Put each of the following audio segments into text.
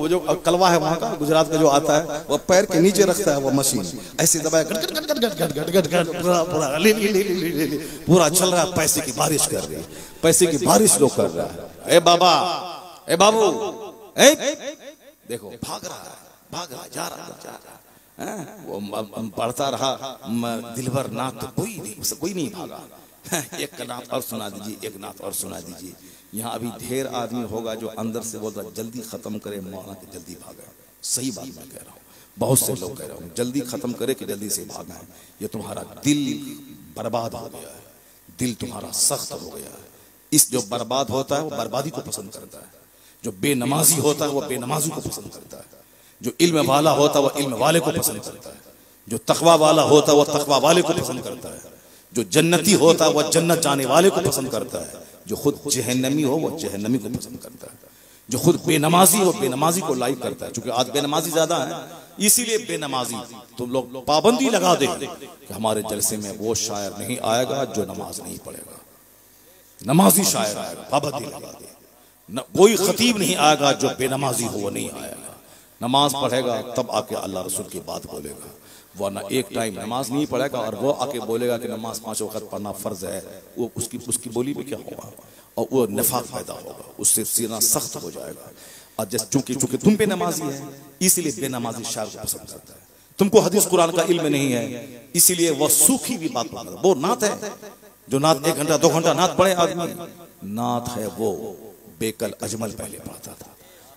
वो जो कलवा है वहां का गुजरात का जो आता है, वो पैर के नीचे रखता है वो मशीन, ऐसे दबाया पूरा चल रहा है, पैसे की बारिश कर रही है, पैसे की बारिश लोग कर रहा है। ए बाबा, ए बाबू, देखो भाग रहा जा रहा वो पढ़ता रहा दिलबर नाथ, तो कोई नहीं भागा। एक नाथ और सुना दीजिए, एक नाथ और सुना दीजिए। यहाँ अभी ढेर आदमी होगा जो अंदर से बोलता जल्दी खत्म करे मौलाना के जल्दी भागा। सही बात मैं कह रहा हूँ, बहुत से लोग कह रहा हूँ जल्दी खत्म करे कि जल्दी से भागा। ये तुम्हारा दिल बर्बाद हो गया है, दिल तुम्हारा सख्त हो गया है। इस जो बर्बाद होता है वो बर्बादी को पसंद करता है, जो बेनमाजी होता है वो बेनमाजी को पसंद करता है, जो इल्म वाला होता है वो इल्म वाले को पसंद करता है, जो तकवा वाला होता है वो तकवा वाले को पसंद करता है, जो जन्नती होता है वो जन्नत जाने वाले को पसंद करता है, जो खुद जहन्नमी हो वो जहन्नमी को पसंद करता है, जो खुद बेनमाजी हो बेनमाजी को लाइक करता है। क्योंकि आज बेनमाजी ज्यादा है, इसीलिए बेनमाजी तुम लोग पाबंदी लगा दे कि हमारे जलसे में वो शायर नहीं आएगा जो नमाज नहीं पढ़ेगा, नमाजी शायर आएगा, पाबंदी लगा दे। कोई खतीब नहीं आएगा जो बेनमाजी हो वो नहीं आएगा, नमाज पढ़ेगा तब आके अल्लाह रसूल की बात बोलेगा, वरना एक टाइम नमाज नहीं पढ़ेगा और वो आके बोलेगा कि नमाज 5 वक्त पढ़ना फर्ज है, वो उसकी बोली में क्या होगा, और वो निफाक पैदा होगा, उससे सीना सख्त हो जाएगा। और जैसे चूंकि तुम बेनमाजी है इसलिए बेनमाजी शायर को पसंद करता है, तुमको हदीस कुरान का इल्म नहीं है इसलिए वो सूखी भी बात पढ़ता है। वो नात है जो नात 1 घंटा 2 घंटा नात पढ़े आदमी, नात है वो बेकल अजमल पहले पढ़ता था,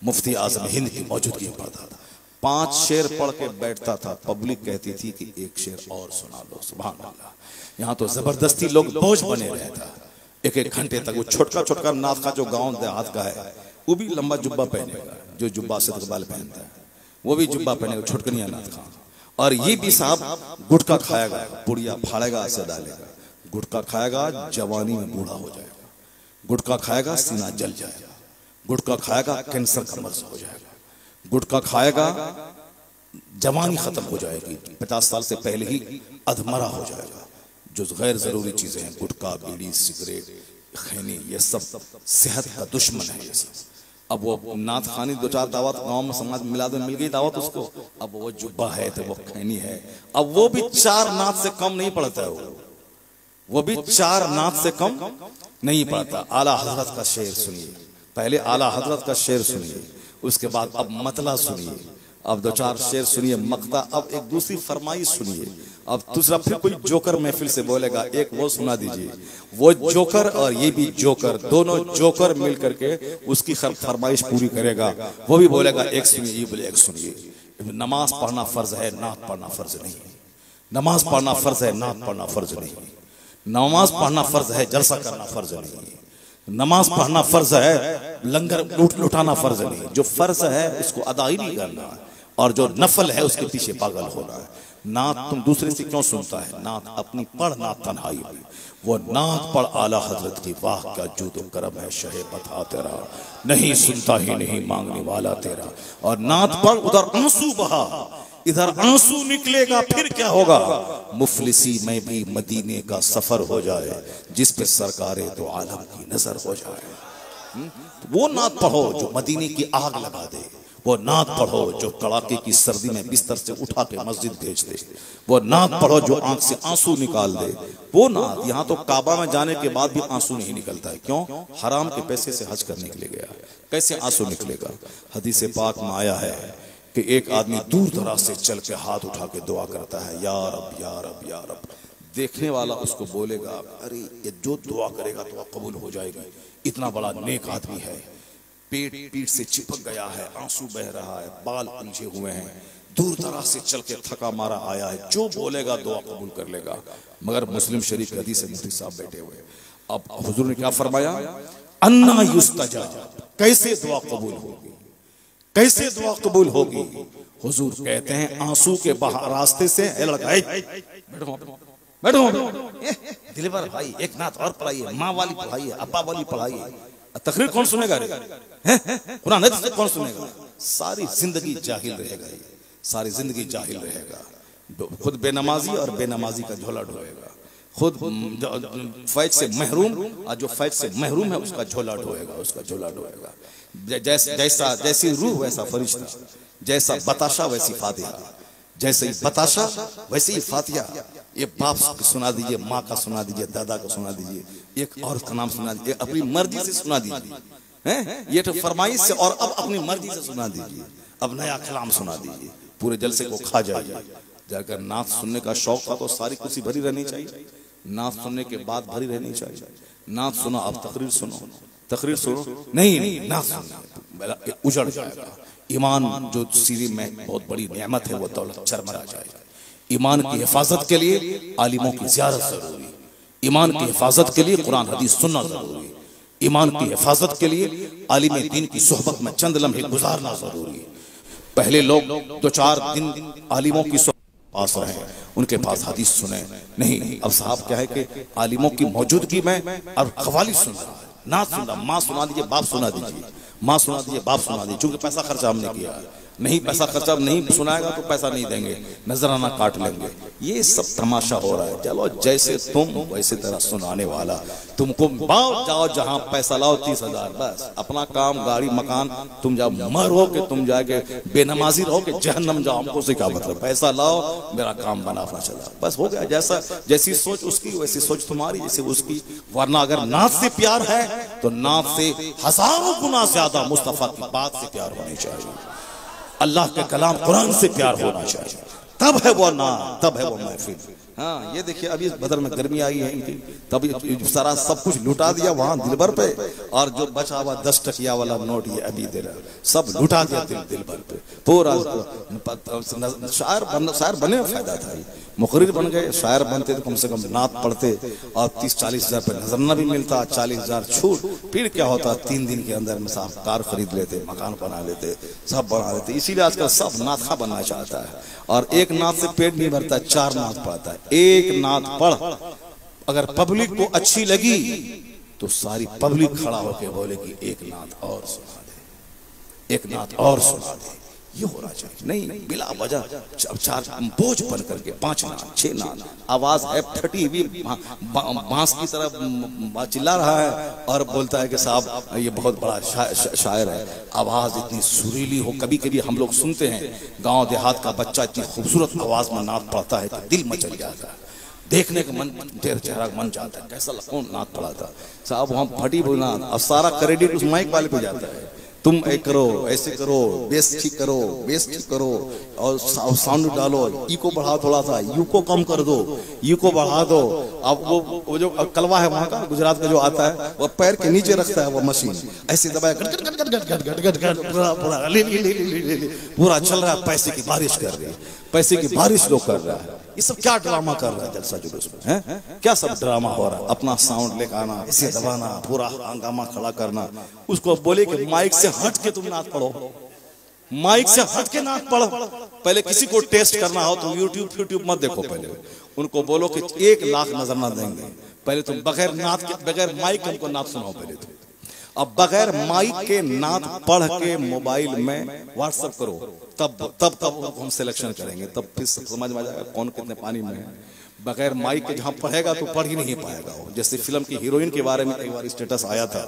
मुफ्ती आजम हिंद की मौजूदगी में पढ़ता था, 5 शेर पढ़ के बैठता था, पब्लिक कहती थी कि 1 शेर और सुना लो, सुभान अल्लाह। यहाँ तो जबरदस्ती लोग बोझ बने रहता, 1-1 घंटे तक। वो छोटका नाथ का जो गांव देहात का है वो भी लंबा जुब्बा पहनेगा, जो जुब्बा से इकबाल पहनता है वो भी जुब्बा पहनेगा, छोटकनिया नाथ का। और ये भी साहब गुटखा खाएगा, पुड़िया फाड़ेगा, ऐसे डालेगा, गुटखा खाएगा जवानी में बूढ़ा हो जाएगा, गुटखा खाएगा सीना जल जाएगा, गुटखा खाएगा कैंसर का मर्ज हो जाएगा, गुटखा खाएगा जवानी खत्म हो जाएगी, 50 साल से पहले ही अधमरा हो जाएगा। जो गैर जरूरी चीजें हैं, गुटखा, बीड़ी, सिगरेट, खैनी, ये सब सेहत का दुश्मन है ये सब। अब वो नाथ खानी 2-4 दावत गांव में समाज में मिल गई दावत उसको, अब वो जुब्बा है तो वो खैनी है, अब वो भी 4 नाथ से कम नहीं पड़ता है, वो भी 4 नाथ से कम नहीं पड़ता। आला हजरत का शेर सुनिए, पहले आला हजरत का शेर सुनिए, उसके बाद अब मतला सुनिए, अब 2-4 शेर सुनिए मक्ता, अब एक दूसरी फरमाइश सुनिए, अब दूसरा फिर कोई जोकर महफिल से बोलेगा, एक वो सुना दीजिए। वो जोकर और ये भी जोकर, दोनों जोकर मिल करके उसकी फरमाइश पूरी करेगा, वो भी बोलेगा एक सुनिए, ये बोले एक सुनिए। नमाज पढ़ना फर्ज है, नात पढ़ना फर्ज नहीं, नमाज पढ़ना फर्ज है, नात पढ़ना फर्ज नहीं, नमाज पढ़ना फर्ज है, जलसा करना फर्ज नहीं, नमाज पढ़ना फर्ज है, लंगर लुटाना फर्ज नहीं। जो फर्ज है उसको अदा ही नहीं करना, और जो नफल है उसके पीछे पागल होना है। नात तुम दूसरे से क्यों सुनता है, नात अपनी पढ़, नात तन्हाई में, वो नात पढ़ आला हजरत की, वाह क्या जूदो करम है शहे बता तेरा, नहीं सुनता ही नहीं मांगने वाला तेरा। और नात पढ़, उधर आंसू बहा, इधर आंसू निकलेगा, फिर क्या होगा, मुफलिसी में भी मदीने का सफर हो जाए, जिस पे सरकारे तो आलम की नजर हो जाए। वो नात पढ़ो जो मदीने की आग लगा दे, वो नात पढ़ो जो कड़ाके की सर्दी में बिस्तर से उठा के मस्जिद भेज दे, वो नात पढ़ो जो आंख से आंसू निकाल दे। वो नात, यहाँ तो काबा में जाने के बाद भी आंसू नहीं निकलता है, क्यों, हराम के पैसे से हज करने के लिए गया, कैसे आंसू निकलेगा। हदीस पाक में आया है कि एक आदमी दूर दराज से चल के हाथ उठा के दुआ करता है, या रब या रब या रब। देखने वाला उसको बोलेगा, अरे ये जो दुआ करेगा दुआ कबूल हो जाएगी, इतना बड़ा नेक आदमी है, पीठ से चिपक गया है, आंसू बह रहा है, बाल उलझे हुए हैं, दूर दराज से चल के थका मारा आया है, जो बोलेगा दुआ कबूल कर लेगा। मगर मुस्लिम शरीफ हदीस से मुफ्ती साहब बैठे हुए, अब हुजूर ने क्या फरमाया, अन्ना युस्तजाब, कैसे दुआ कबूल होगी, कैसे दुआ कबूल होगी। हुजूर कहते हैं आंसू के रास्ते से, बैठो दिलबर भाई, एक नात और पढ़ाइए, माँ वाली पढ़ाइए, अब्बा वाली पढ़ाइए। तकरीर कौन सुनेगा रे, कुरान हदीस कौन सुनेगा। सारी जिंदगी जाहिल रहेगा, ये सारी जिंदगी जाहिल रहेगा, खुद बेनमाजी और बेनमाजी का झोला ढोएगा, खुद फैज से महरूम और जो फैज से महरूम है उसका झोला ढोएगा, उसका झोला ढोएगा। जैसा जैसी रूह वैसा फरिश्ता, जैसा बताशा वैसी फातिहा, जैसे ही बताशा वैसे ही फातिहा। ये बाप को सुना दीजिए, माँ का सुना दीजिए, दादा को सुना दीजिए, एक औरत का नाम सुना दीजिए, अपनी मर्जी से सुना दीजिए, हैं ये तो फरमाइश से, और अब अपनी मर्जी से सुना दीजिए, अब नया कलाम सुना दीजिए, पूरे जलसे को खा जाइए। जाकर नात सुनने का शौक था तो सारी कुर्सी भरी रहनी चाहिए, नात सुनने के बाद भरी रहनी चाहिए। नात सुनो, अब तकरीर सुनो, तकरीर सुनो नहीं, नात सुनो उजड़ जाएगा। ईमान जो सीरी में बहुत बड़ी नेमत है वो दौलत चरमरा जाएगा। ईमान की हिफाजत के लिए आलिमों की ज़ियारत जरूरी, ईमान की हिफाजत के लिए कुरान हदीस सुनना जरूरी, ईमान की हिफाजत के लिए आलिम दीन की सोहबत में चंद लम्हे गुजारना जरूरी। पहले लोग 2-4 दिन आलिमों की पास रहे, उनके पास हदीस सुने नहीं। अब साहब क्या है कि आलिमों की मौजूदगी में अब कवाली सुन रहा है, ना सुन रहा, माँ सुना दीजिए, बाप सुना दीजिए, माँ सुना दीजिए, बाप सुना दीजिए, चूंकि पैसा खर्चा हमने किया है। नहीं पैसा खर्चा नहीं सुनाएगा तो पैसा नहीं देंगे, नजराना काट लेंगे। ये सब तमाशा हो रहा है। चलो जैसे तुम वैसे तरह सुनाने वाला, तुमको बाओ जाओ जहां पैसा लाओ 30,000, बस अपना काम, गाड़ी, मकान, तुम जाओ मरो के तुम जाके बेनमाजी रहो के जहन्नम जाओ, हमको से क्या मतलब, पैसा लाओ मेरा काम बना अपना चला, बस हो गया। जैसा जैसी सोच उसकी वैसी सोच तुम्हारी, जैसे उसकी। वरना अगर नात से प्यार है तो नात से हजारों गुना ज्यादा मुस्तफा की बात से प्यार होनी चाहिए, अल्लाह के कलाम कुरान से प्यार होना चाहिए, तब है वो ना, तब है वो महफिल। हाँ ये देखिए अभी बदर में गर्मी आई है इनकी, तब सारा सब कुछ लुटा दिया वहां दिलबर पे, और जो बचा हुआ 10 टकिया वाला नोट ये अभी दे रहा, सब लुटा दिया दिलबर पे पूरा। शायर बने फायदा था, मुकर्रिर बन गए, शायर बनते तो कम से कम नात पढ़ते और 30-40 हजार पे नजरना भी मिलता, 40,000 छूट, फिर क्या होता 3 दिन के अंदर में साहब कार खरीद लेते, मकान बना लेते, सब बना लेते। इसीलिए आजकल सब नात खा बनना चाहता है, और एक नात से पेट नहीं भरता, 4 नात पढ़ता है। एक नात पढ़ अगर पब्लिक को अच्छी लगी तो सारी पब्लिक खड़ा होकर बोले कि एक नात और सुना दे, एक नात और सुना दे, ये होना चाहिए। नहीं बिला वजह 4 बोझ बन करके 5 नात 6 नात, आवाज है फटी हुई बांस की तरह चिल्ला रहा है और बोलता है कि साहब ये बहुत बड़ा शायर है, आवाज इतनी सुरीली हो। कभी कभी हम लोग सुनते हैं गांव देहात का बच्चा इतनी खूबसूरत आवाज में नात पढ़ता है तो दिल मचल जाता है, देखने का मन, चेहरा मन जाता है, कैसा कौन नात पढ़ा था साहब, वहां फटी हुई नात। अब सारा क्रेडिट उस माइक वाले पे जाता है, तुम एक करो, ऐसे करो, बेस ठीक करो, बेस ठीक करो, और साउंड डालो, ई को बढ़ाओ थोड़ा सा, यू को कम कर दो, यू को बढ़ा दो। अब वो जो कलवा है वहां का गुजरात का जो आता है, वो पैर के नीचे रखता है वो मशीन, ऐसे दबाए पूरा चल रहा है, पैसे की बारिश कर रही है, पैसे की बारिश लोग कर रहा है। ये सब क्या ड्रामा कर रहा है जलसा जुलूस में, हैं क्या सब ड्रामा हो रहा है। अपना साउंड लेकर आना, इसे दबाना, पूरा हंगामा खड़ा करना, उसको बोले कि माइक से हट के तुम नात पढ़ो, माइक से हट के नात पढ़ो। पहले किसी को टेस्ट करना हो तो यूट्यूब मत देखो, पहले उनको बोलो कि 1 लाख नजराना देंगे, पहले तुम बगैर नात के, बगैर माइक के उनको नात सुनाओ पहले तुम। अब बगैर माइक के नात पढ़ के मोबाइल में व्हाट्सएप करो, तब हम सिलेक्शन करेंगे, तब फिर समझ में आ जाएगा कौन कितने पानी में है। बगैर माइक के जहां पढ़ेगा तो पढ़ ही नहीं पाएगा वो। जैसे फिल्म की हीरोइन के बारे में एक बार स्टेटस आया था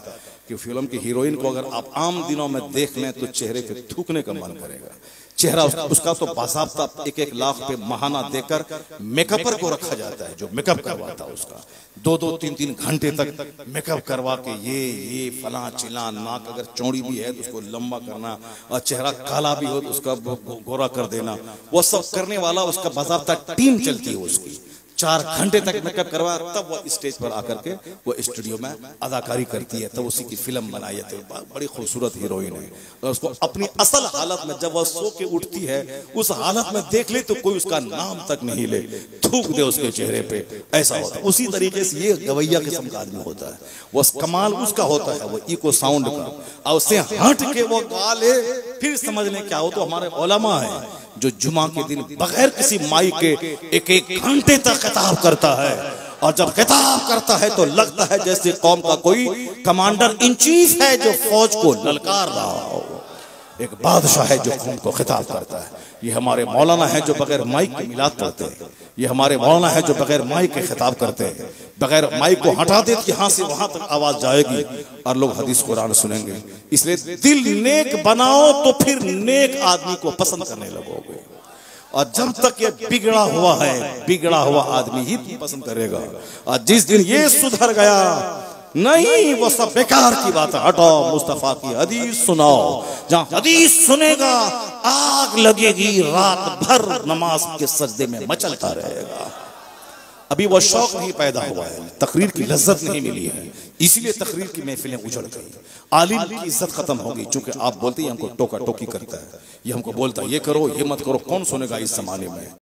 कि फिल्म की हीरोइन को अगर आप आम दिनों में देख लें तो चेहरे पे थूकने का मन करेगा। चेहरा उसका तो बासाब्ता 1-1 लाख पे महाना देकर मेकअपर को रखा जाता है, जो मेकअप करवाता है उसका 2-2, 3-3 घंटे तक मेकअप करवा के ये फला चिला, नाक अगर चौड़ी भी है तो उसको लंबा करना, और चेहरा काला भी हो तो उसका गोरा कर देना, वो सब करने वाला उसका बासाब्ता टीम चलती है उसकी। 4 घंटे तक मेकअप करवा, तब वो स्टेज पर आकर के वो स्टूडियो में अदाकारी करती है, तब उसी की फिल्म बनाई जाती है। बड़ी खूबसूरत हीरोइन है, और उसको अपनी असल हालत में जब वह सो के उठती है उस हालत में देख ले तो कोई उसका नाम तक नहीं ले, थूक दे उसके चेहरे पे, ऐसा होता है। उसी तरीके से ये गवैया किस्म का आदमी होता है, वो कमाल उसका होता है, वो इको साउंड का, और उससे हट के वो गा ले, फिर समझ लें क्या हो। तो हमारे उलमा है जो जुमा के दिन बगैर किसी माइक के 1-1 घंटे तक खिताब करता है, और जब खिताब करता है तो लगता है जैसे कौम का कोई कमांडर इन चीफ है जो फौज को ललकार रहा हो। एक बादशाह है जो कौम को खिताब करता है। ये हमारे मौलाना है जो बगैर माइक के मिलाद पढ़ते हैं। ये हमारे मौलाना है जो बगैर माइक के खिताब करते हैं, बगैर माइक को हटा दे कि यहाँ से वहां तक आवाज जाएगी और लोग हदीस कुरान सुनेंगे। इसलिए दिल नेक बनाओ तो फिर नेक आदमी को पसंद करने लगोगे, और जब तक ये बिगड़ा हुआ है, बिगड़ा हुआ आदमी ही पसंद करेगा। और जिस दिन ये सुधर गया, नहीं वो सब बेकार की बात है, हटाओ मुस्तफा की हदीस सुनाओ। जहां हदीस सुनेगा आग लगेगी, रात भर नमाज के सजदे में मचलता रहेगा। अभी वो शौक नहीं पैदा हुआ है, तकरीर की लज्जत नहीं मिली है, इसीलिए तकरीर की महफिलें उजड़ गई। आलिम की इज्जत खत्म हो गई, चूंकि आप बोलते हैं हमको टोका टोकी करता है, ये हमको बोलता है ये करो ये मत करो, कौन सुनेगा इस जमाने में।